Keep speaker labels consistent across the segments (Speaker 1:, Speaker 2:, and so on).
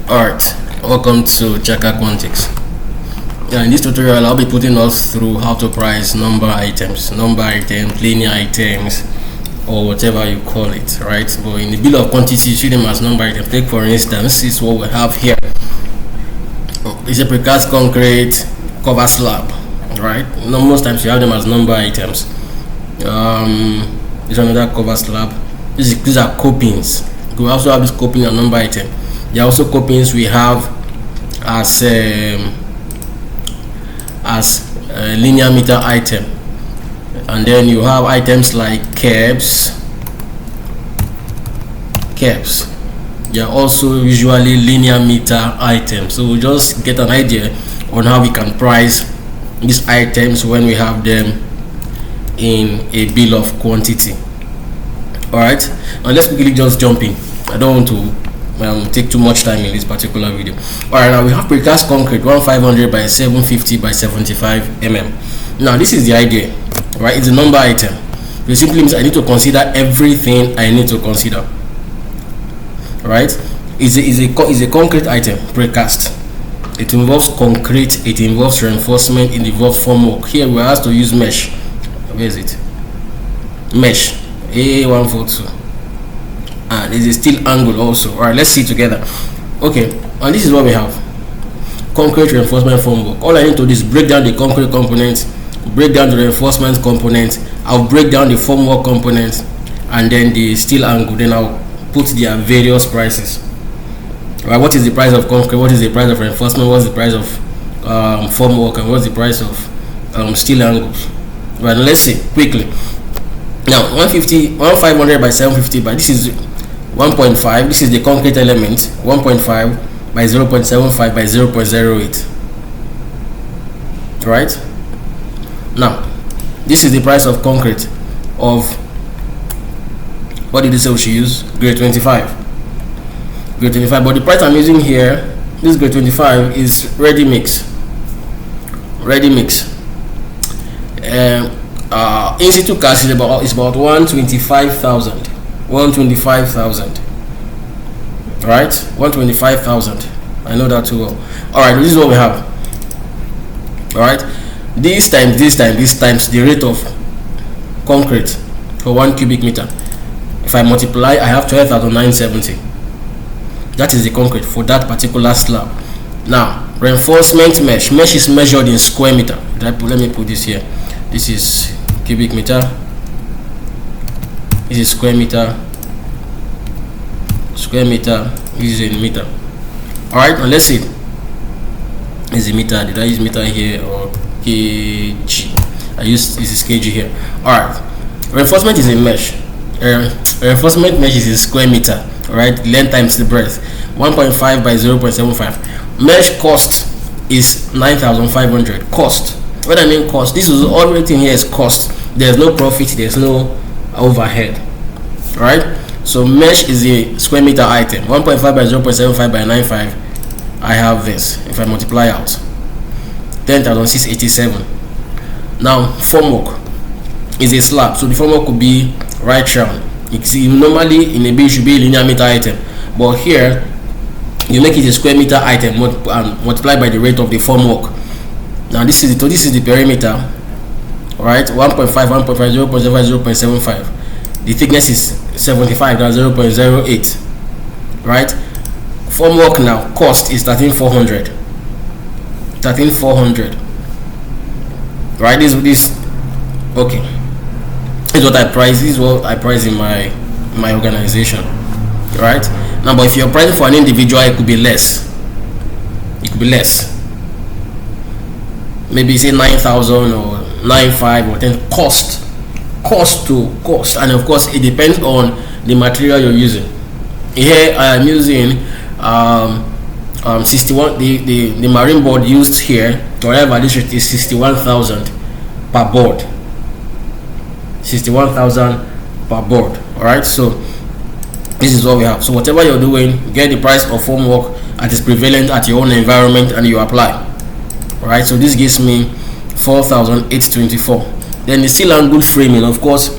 Speaker 1: Alright, welcome to CHACHA QUANTIKS. In this tutorial I'll be putting us through how to price number items, linear items, or whatever you call it, right? But in the bill of quantity you see them as number items. Take for instance, this is what we have here. It's a precast concrete cover slab, right? Most times you have them as number items. There's another cover slab. These are copings. We also have this coping and number item. There are also copings we have as a linear meter item, and then you have items like kerbs. They are also usually linear meter items. So we'll just get an idea on how we can price these items when we have them in a bill of quantity. Alright, now let's quickly just jump in. I don't want to take too much time in this particular video. Alright, now we have precast concrete 1500 by 750 by 75 mm. Now this is the idea, right? It's a number item. It simply means I need to consider everything I need to consider. Right? It's a concrete item, precast. It involves concrete, it involves reinforcement, it involves formwork. Here we are asked to use mesh. Where is it? Mesh A142. And there's a steel angle also. Alright, let's see together. Okay, and this is what we have: concrete reinforcement formwork. All I need to do is break down the concrete components, break down the reinforcement components, I'll break down the formwork components, and then the steel angle. Then I'll put their various prices. Right, what is the price of concrete, what is the price of reinforcement, what's the price of formwork, and what's the price of steel angles. Right, let's see quickly. Now 1500 by 750 by, this is 1.5. This is the concrete element, 1.5 by 0.75 by 0.08. Right, now this is the price of concrete of, what did they say we should use? Grade 25. Grade 25, but the price I'm using here, this grade 25, is ready mix. In situ cash is about 125,000. 125,000. Right? 125,000. I know that too well. Alright, this is what we have. Alright, this times the rate of concrete for 1 cubic meter. If I multiply, I have 12,970. That is the concrete for that particular slab. Now reinforcement mesh is measured in square meter. Let me put this here. This is cubic meter, this is square meter, this is in meter. Alright, now let's see. Is a meter. Did I use meter here or kg? This is kg here. Alright, reinforcement is a mesh. Reinforcement mesh is a square meter. Alright, length times the breadth, 1.5 by 0.75. Mesh cost is 9,500. Cost. What I mean cost, this is all written here is cost. There's no profit, there's no overhead. Right? So mesh is a square meter item, 1.5 by 0.75 by 95. I have this. If I multiply out, 10,687. Now formwork is a slab, so the formwork could be right round. Normally in a bill should be a linear meter item, but here you make it a square meter item and multiply by the rate of the formwork. Now this is the perimeter. Right, 1.5, 1.5, 0.75, 0.75. The thickness is 75, that's 0.08. Right, formwork now cost is 13,400. 13,400. Right, this okay. This is what I price. This is what I price in my organization. Right now, but if you're pricing for an individual, it could be less. Maybe say 9,000 or 9,500 or 10. Cost, and of course it depends on the material you're using. Here I am using 61. The marine board used here, whatever this rate is, 61,000 per board. 61,000 per board. All right, so this is what we have. So whatever you're doing, get the price of formwork that is prevalent at your own environment and you apply. All right, so this gives me 4,824. Then the steel angle framing, of course,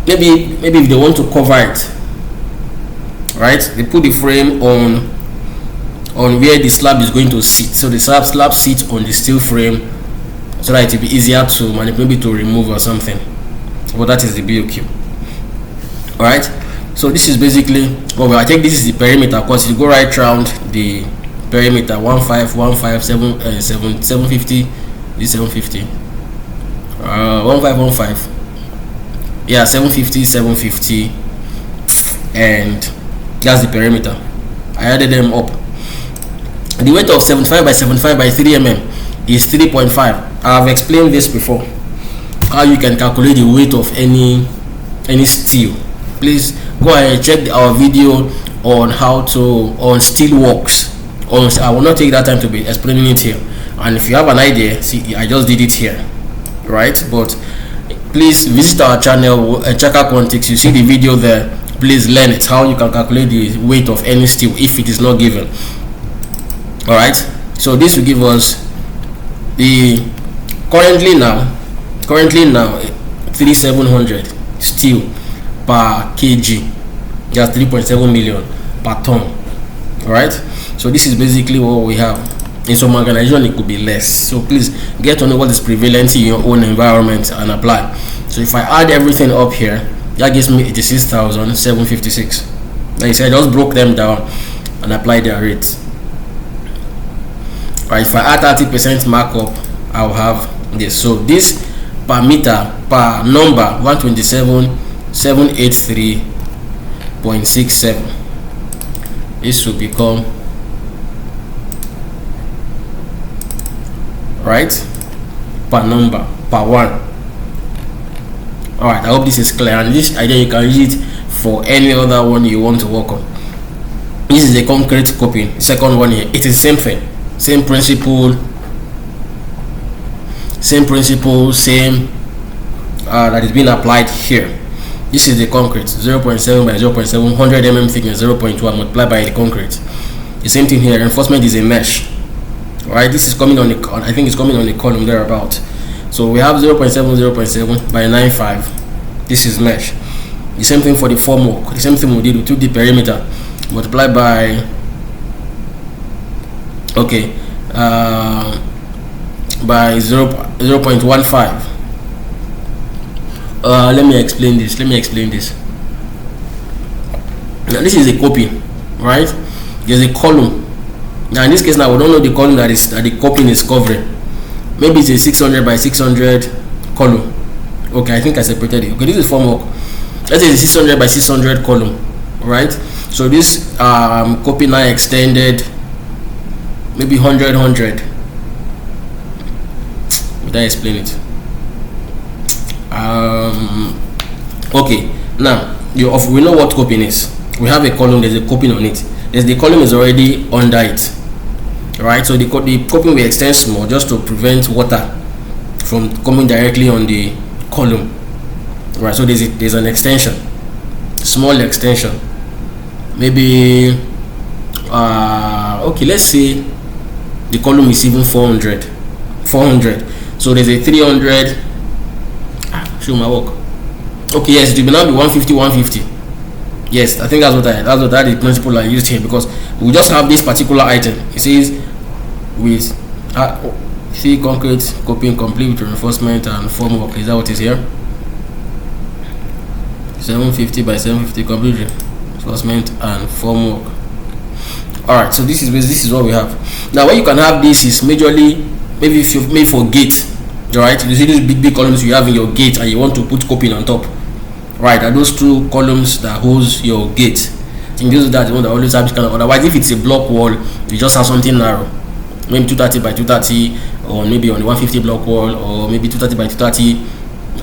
Speaker 1: maybe if they want to cover it, right? They put the frame on where the slab is going to sit. So the slab sits on the steel frame so that it will be easier to manipulate, maybe to remove or something. But that is the BOQ. All right. So this is basically, well, I think this is the perimeter, because you go right around the perimeter, 750, this 750, 1515, yeah, 750, and that's the perimeter. I added them up. The weight of 75 by 75 by 3 mm is 3.5. I have explained this before, how you can calculate the weight of any steel. Please go ahead and check our video on on steel works. I will not take that time to be explaining it here, and if you have an idea, see, I just did it here, right? But please visit our channel, CHACHA QUANTIKS. You see the video there. Please learn it, how you can calculate the weight of any steel if it is not given. All right, so this will give us the currently now 3700 steel per kg, just 3.7 million per ton. All right, so this is basically what we have. In some organization it could be less, so please get to know what is prevalent in your own environment and apply. So if I add everything up here, that gives me 86,756. Like I said, I just broke them down and applied their rates. Right, if I add 30% markup, I'll have this. So this per meter per number 127,783.67. This will become, right, per number per one. All right, I hope this is clear, and this idea you can use it for any other one you want to work on. This is the concrete coping, second one here. It is same thing, same principle, that is being applied here. This is the concrete, 0.7 by 0.7, 100 mm thickness, 0.1 multiplied by the concrete. The same thing here. Reinforcement is a mesh. All right, this is coming on the, I think it's coming on the column thereabout. So we have 0.7 by 95. This is mesh. The same thing for the formwork. The same thing we did. We took the perimeter, multiplied by, okay, by 0.15. Let me explain this. Now this is a coping, right? There's a column. Now in this case, now we don't know the column that the coping is covering. Maybe it's a 600 by 600 column. Okay, I think I separated it. Okay, this is formwork. Let's say it's a 600 by 600 column, right? So this coping now extended maybe 100. Would I explain it? Okay, now we know what coping is. We have a column, there's a coping on it. The column is already under it, right? So the coping will extend small just to prevent water from coming directly on the column, right? So there's an extension, small extension, maybe okay, let's say the column is even 400. So there's a 300. Show my work. Okay, yes, it will now be 150. Yes, I think that's what the principle I used here, because we just have this particular item. It says with see concrete coping complete with reinforcement and formwork. Is that what is here? 750 by 750 complete reinforcement and formwork. All right, so this is what we have. Now where you can have this is majorly, maybe if you've made for gate, right? You see these big columns you have in your gate and you want to put coping on top, right? Are those two columns that holds your gate? I think this is that one that always have this kind of. Otherwise, if it's a block wall, you just have something narrow, maybe 230 by 230, or maybe on the 150 block wall, or maybe 230 by 230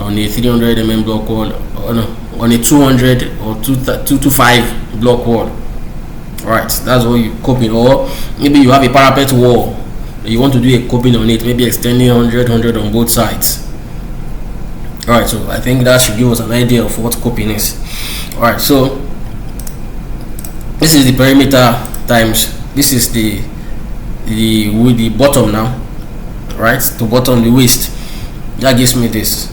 Speaker 1: on a 300 mm block wall, or no, on a 200 or 225 block wall. Right, that's what you coping. Or maybe you have a parapet wall, you want to do a coping on it, maybe extending 100 on both sides. Alright, so I think that should give us an idea of what coping is. Alright, so this is the perimeter times, this is the bottom now, right? To bottom, the waist, that gives me this.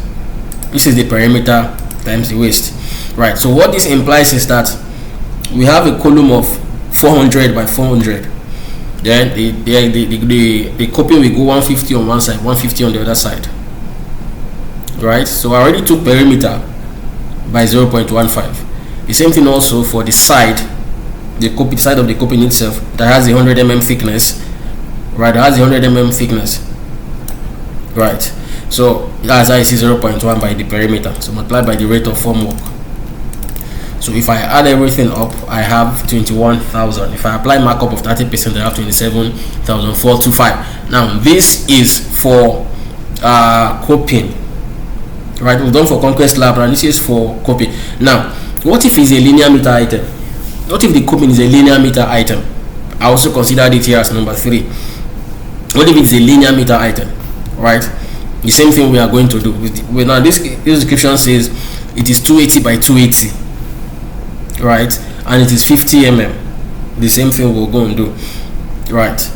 Speaker 1: This is the perimeter times the waist, right? So what this implies is that we have a column of 400 by 400. Then the coping will go 150 on one side, 150 on the other side. Right? So I already took perimeter by 0.15. The same thing also for the side, the side of the coping itself that has a 100 mm thickness. Right? That has a 100 mm thickness. Right? So as I see 0.1 by the perimeter, so multiplied by the rate of formwork. So if I add everything up, I have 21,000. If I apply markup of 30%, I have 27,425. Now this is for coping. Right, we've done for concrete slab, and this is for coping. Now, what if it's a linear meter item? What if the coping is a linear meter item? I also considered it here as number 3. What if it's a linear meter item? Right, the same thing we are going to do. Now this description says it is 280 by 280. Right, and it is 50 mm. The same thing we'll go and do. Right,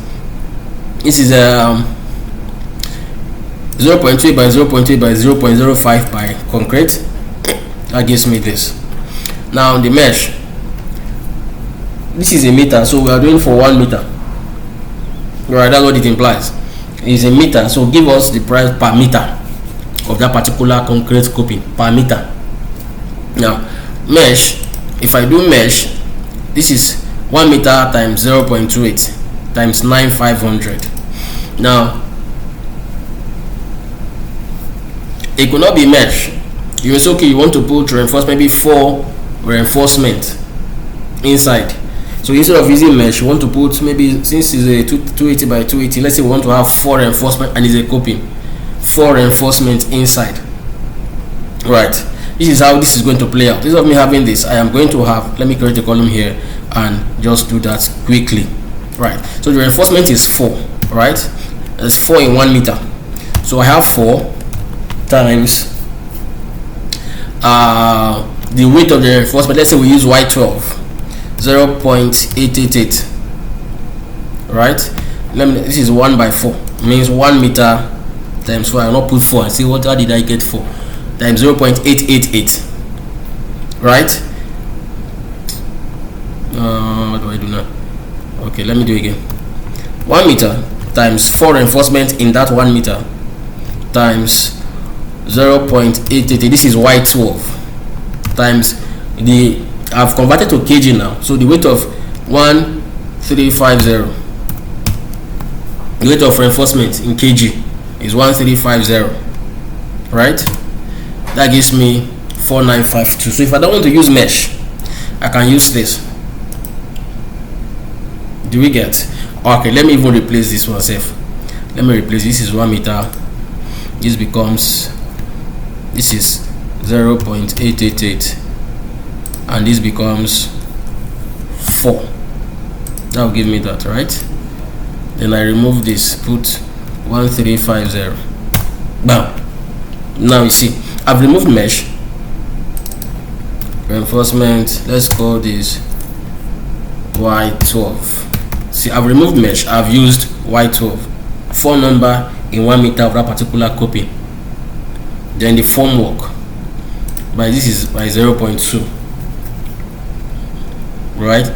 Speaker 1: this is 0.2 by 0.2 by 0.05 by concrete. That gives me this. Now the mesh, this is a meter, so we are doing for 1 meter. Right, that's what it implies. It's a meter, so give us the price per meter of that particular concrete coping per meter. Now mesh, if I do mesh, this is 1 meter times 0.28 times 9,500. Now it could not be mesh. You say, okay, you want to put reinforcement, maybe 4 reinforcement inside. So instead of using mesh, you want to put, maybe since it's a 280 by 280, let's say we want to have 4 reinforcement and it's a coping, 4 reinforcement inside. Right, this is how this is going to play out. Instead of me having this, I am going to have, let me create a column here and just do that quickly. Right, so the reinforcement is 4. Right, it's 4 in 1 meter. So I have 4 times the weight of the reinforcement. Let's say we use Y12, 0.888. Right, this is 1 by 4, means 1 meter times 4. I'll not put 4 and see how did I get 4 times 0.888. Right, what do I do now? Okay, let me do it again. 1 meter times 4 reinforcement in that 1 meter times 0.888. This is Y12 times the, I've converted to kg now, so the weight of 1350, the weight of reinforcement in kg is 1350. Right, that gives me 4952. So if I don't want to use mesh, I can use this. Do we get? Okay, let me even replace this one safe. Let me replace this. Is 1 meter, this becomes, this is 0.888, and this becomes 4. That will give me that. Right, then I remove this, put 1350. Bam. Now you see I've removed mesh, reinforcement, let's call this Y12. See, I've removed mesh, I've used Y12, 4 number in 1 meter of that particular coping. Then the formwork, by this is by 0.2. Right,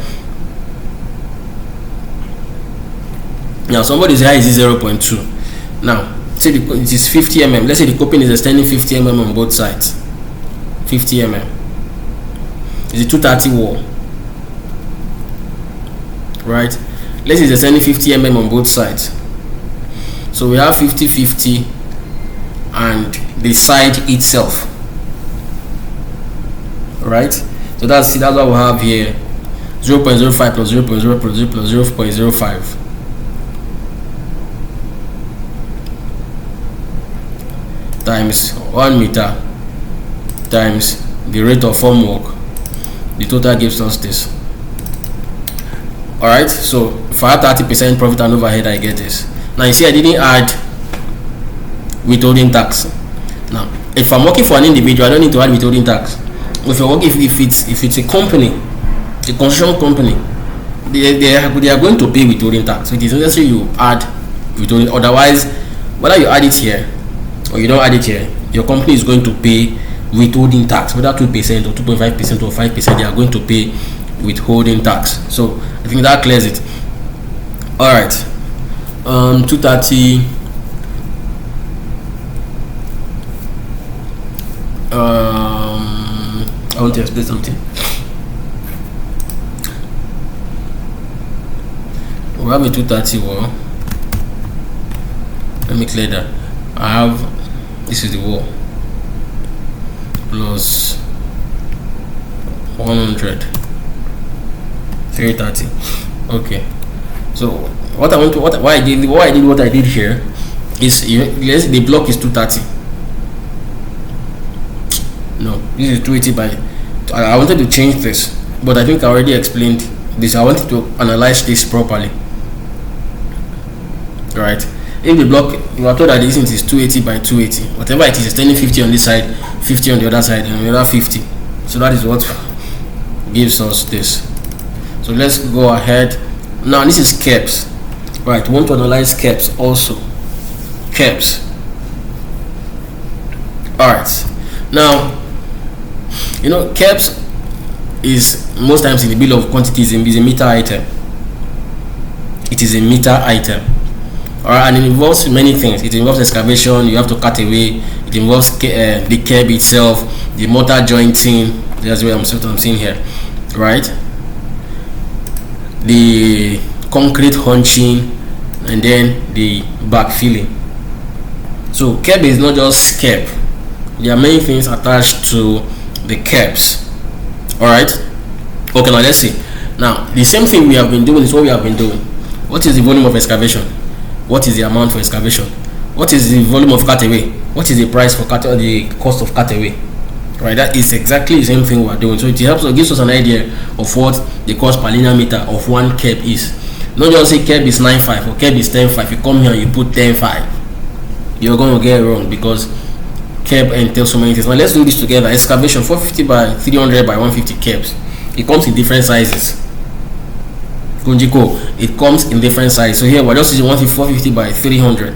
Speaker 1: now somebody say, how is it 0.2? now say it is 50 mm. Let's say the coping is extending 50 mm on both sides. 50 mm. It's a 230 wall. Right, let's say it's extending 50 mm on both sides. So we have 50-50 and the side itself. Right, so that's what we have here. 0.05 plus 0.0 plus 0 plus 0.05. Times 1 meter times the rate of formwork. The total gives us this. Alright, so if I have 30% profit and overhead, I get this. Now you see I didn't add withholding tax. Now if I'm working for an individual, I don't need to add withholding tax. If you're working, if it's a company, a construction company, they are going to pay withholding tax. So it is necessary you add withholding. Otherwise, whether you add it here or you don't add it here, your company is going to pay withholding tax, whether 2% or 2.5% or 5%. They are going to pay withholding tax. So I think that clears it. All right. 230. I want to explain something. We have a 230 wall. Let me clear that. I have, this is the wall plus 100, 330. Okay. So what I want to, why I did what I did here is, the block is 230. No, this is 280 by. I wanted to change this, but I think I already explained this. I wanted to analyze this properly. Right? If the block, you are told that the distance is 280 by 280, whatever it is, turning 50 on this side, 50 on the other side, and another 50. So that is what gives us this. So let's go ahead. Now this is kerbs. Right? We want to analyze kerbs also. Kerbs. All right. Now, you know, kerbs is most times in the bill of quantities is a meter item. It is a meter item. Alright, and it involves many things. It involves excavation, you have to cut away. It involves the kerb itself, the mortar jointing. That's what I'm seeing here, right? The concrete hunching, and then the backfilling. So kerb is not just kerb. There are many things attached to the kerbs. Alright. Okay, now let's see. Now the same thing we have been doing is what we have been doing. What is the volume of excavation? What is the amount for excavation? What is the volume of cutaway? What is the price for the cost of cutaway? Right, that is exactly the same thing we are doing. So it helps us, gives us an idea of what the cost per linear meter of one kerb is. Not just say kerb is 9.5 or kerb is 10.5. You come here and you put 10.5, you're going to get it wrong, because kerb entails so many things. Now let's do this together. Excavation 450 by 300 by 150 kerbs. It comes in different sizes. It comes in different sizes. So here we're just using 450 by 300.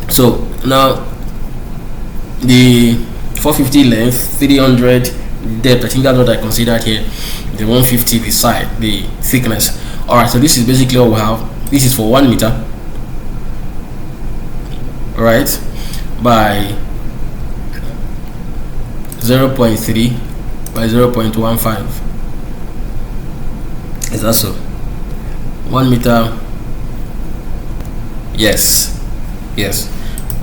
Speaker 1: So now the 450 length, 300 depth, I think that's what I considered here. The 150 the side, the thickness. Alright, so this is basically what we have. This is for 1 meter, right, by 0.3 by 0.15. Is that so? 1 meter. Yes.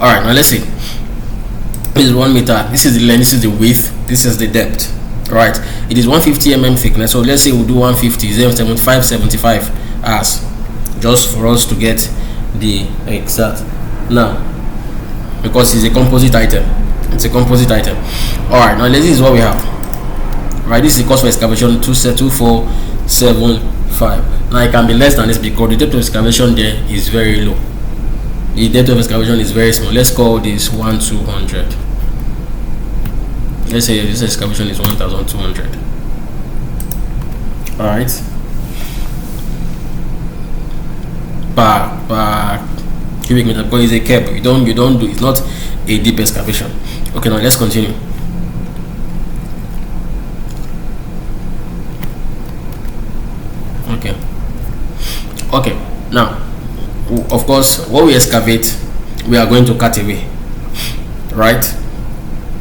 Speaker 1: All right, now let's see. This is 1 meter. This is the length. This is the width. This is the depth. All right. It is 150 mm thickness. So let's say we'll do 150, 75 as, just for us to get the exact. Now, because it's a composite item. It's a composite item. All right. Now this is what we have. Right. This is the cost for excavation 2475. Now it can be less than this because the depth of excavation there is very low. The depth of excavation is very small. Let's call this 1200. Let's say this excavation is 1200. All right. Per cubic meter, because it's a kerb. You don't do. It's not a deep excavation. Okay, now let's continue. Okay, now of course what we excavate we are going to cut away, right?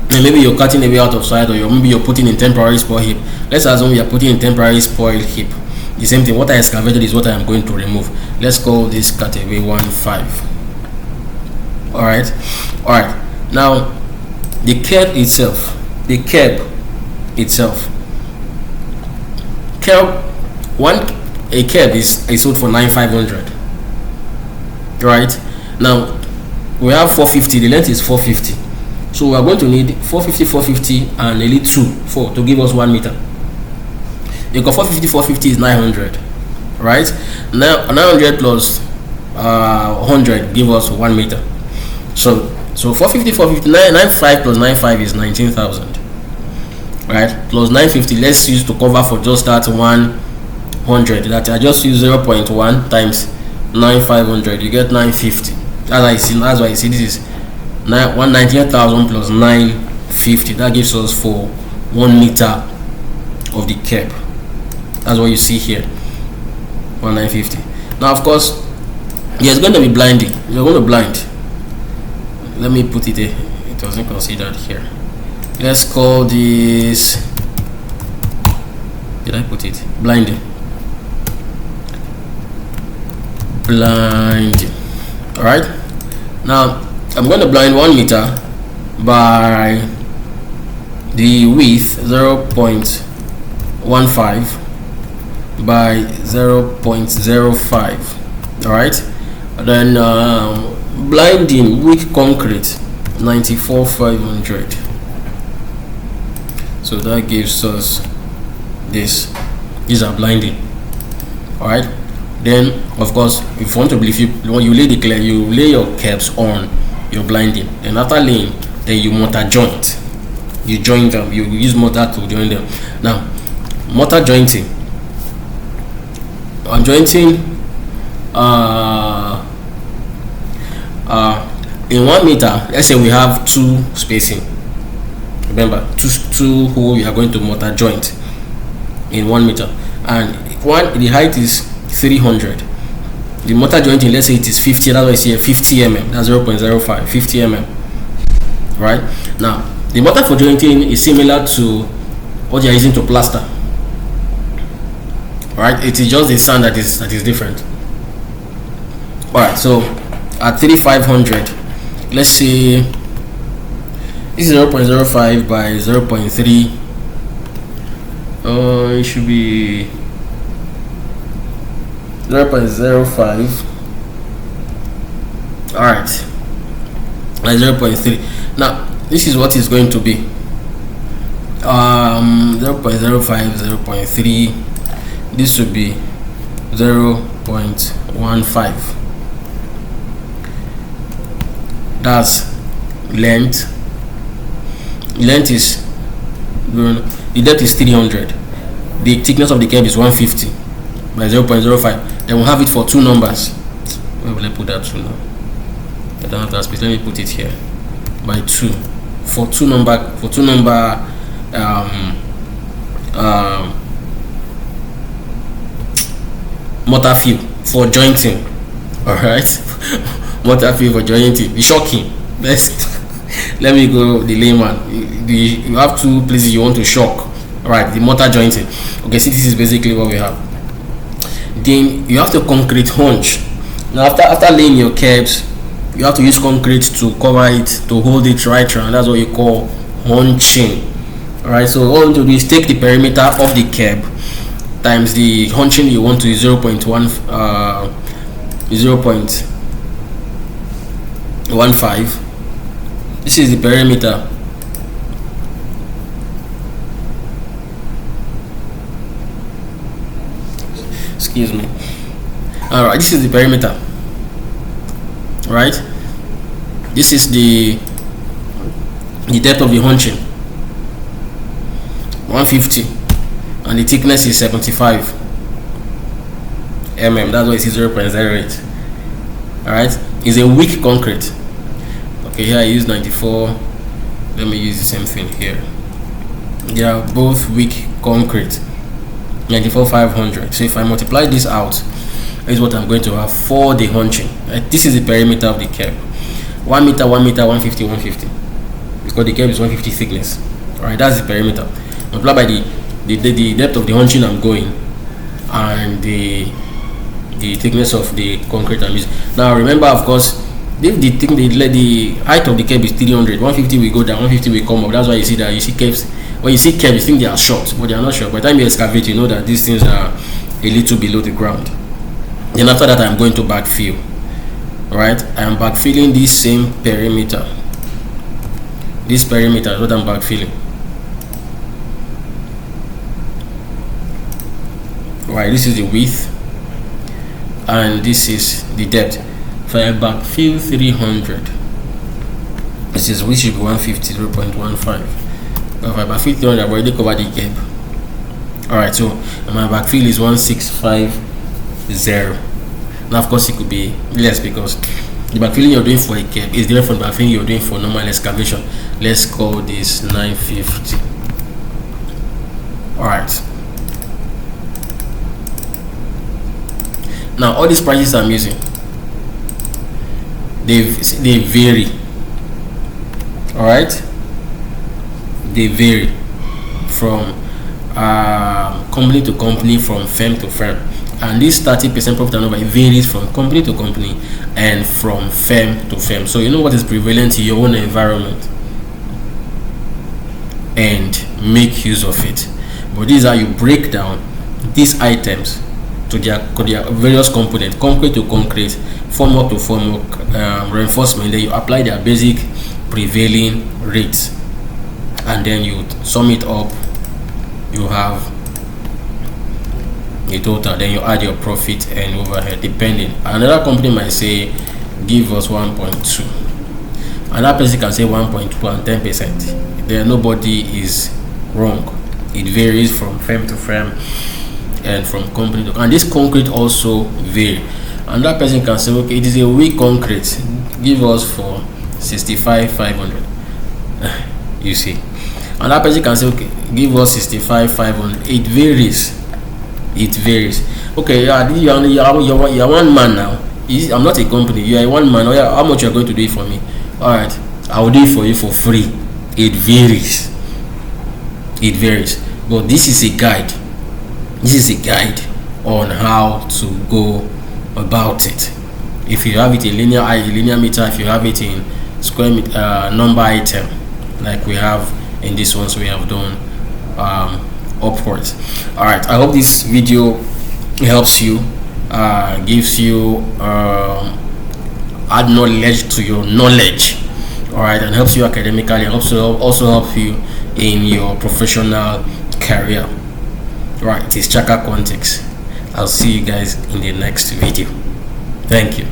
Speaker 1: And maybe you're cutting away out of side, or maybe you're putting in temporary spoil heap. Let's assume we are putting in temporary spoil heap. The same thing, what I excavated is what I am going to remove. Let's call this cut away 15. All right. Now the kerb itself, a kerb is sold for 9,500. Right. Now we have 450. The length is 450. So we are going to need 450, and nearly 4 to give us 1 meter. You got 450 is 900. Right. Now 900 plus 100 give us 1 meter. So 450, 95 plus 95 is 19,000. Right. Plus 950. Let's use to cover for just that 100. That I just use 0.1 times 9,500. You get 950. That's why I see this is 198,000 plus 950. That gives us for 1 meter of the kerb. That's what you see here, 1950. Now of course there's going to be blinding. You're going to blind. Let me put it there. It wasn't considered here. Let's call this, did I put it? Blinding. All right, now I'm going to blind 1 meter by the width 0.15 by 0.05. all right, then blinding weak concrete 94,500. So that gives us this. These are blinding. All right, then of course if you want to believe, when you lay the clear, you lay your kerbs on your blinding, and after laying, then you mortar joint. You join them. You use mortar to join them. Now mortar jointing, I'm jointing in 1 meter. Let's say we have 2 spacing. Remember, two hole we are going to mortar joint in 1 meter, and the height is 300. The mortar jointing, let's say it is 50. That's why I see 50 mm. That's 0.05, 50 mm. Right now, the mortar for jointing is similar to what you are using to plaster. Right, it is just the sand that is different. All right, so at 3500, let's say this is 0.05 by 0.3. It should be 0.05. all right, like 0.3. now this is what is going to be 0.05, 0.3. this would be 0.15. that's length. Is the depth is 300. The thickness of the curve is 150 by 0.05. Then we'll have it for 2 numbers. Where will I put that 2 now? I don't have that space. Let me put it here by 2 for 2 number mortar field for jointing. All right. Mortar field for jointing. It's shocking. Let me go the layman. You have 2 places you want to shock. All right, the mortar jointing. Okay, see, this is basically what we have. Then you have to concrete hunch. Now after laying your kerbs, you have to use concrete to cover it, to hold it right around. That's what you call hunching. All right, so all you want to do is take the perimeter of the kerb times the hunching you want to is 0.15. This is the perimeter. Excuse me. All right, this is the perimeter. Right, this is the depth of the hunching, 150, and the thickness is 75 mm. That's why it is 0.08. all right, it's a weak concrete. Okay, here I use 94. Let me use the same thing here. They are both weak concrete, 94,500. So if I multiply this out, is what I'm going to have for the hunching. This is the perimeter of the curb. 1 meter, 1 meter, 150, 150. Because the curb is 150 thickness. All right, that's the perimeter. Multiply by the depth of the hunching I'm going, and the thickness of the concrete I'm using. Now remember, of course, if the height of the curb is 300, 150 will go down, 150 will come up. That's why you see that you see curbs. When you see curbs, you think they are short, but they are not short. By the time you excavate, you know that these things are a little below the ground. Then after that, I'm going to backfill. Right, I am backfilling this same perimeter. This perimeter is what I'm backfilling. Right, this is the width, and this is the depth. If I backfill 300, this is which should be 150, 0.15. If I backfill 300, I've already covered the gap. All right, so my backfill is 1650. Now of course it could be less because the backfilling you're doing for a curb is different from the backfilling you're doing for normal excavation. Let's call this 950. all right, Now all these prices I'm using, they vary. All right, they vary from company to company, from firm to firm, and this 30% profit turnover, it varies from company to company and from firm to firm. So you know what is prevalent in your own environment and make use of it. But this is how you break down these items to their various components: concrete to concrete, formwork to formwork, reinforcement. Then you apply their basic prevailing rates, and then you sum it up. You have a total. Then you add your profit and overhead, depending. Another company might say give us 1.2, another person can say 1.2 and 10%. Then nobody is wrong. It varies from firm to firm and from company to, and this concrete also vary. Another person can say, okay, it is a weak concrete, give us for 65,500. You see, another person can say, okay, give us 65,500. It varies. It varies. Okay, you're one man now. I'm not a company. You are one man. Oh, yeah, how much you're going to do it for me? All right, I will do it for you for free. It varies. It varies. But this is a guide. This is a guide on how to go about it. If you have it in linear meter, if you have it in square meter, number item, like we have in this ones we have done upwards. All right, I hope this video helps you, gives you add knowledge to your knowledge. All right, and helps you academically, and also help you in your professional career. Right, it is CHACHA QUANTIKS. I'll see you guys in the next video. Thank you.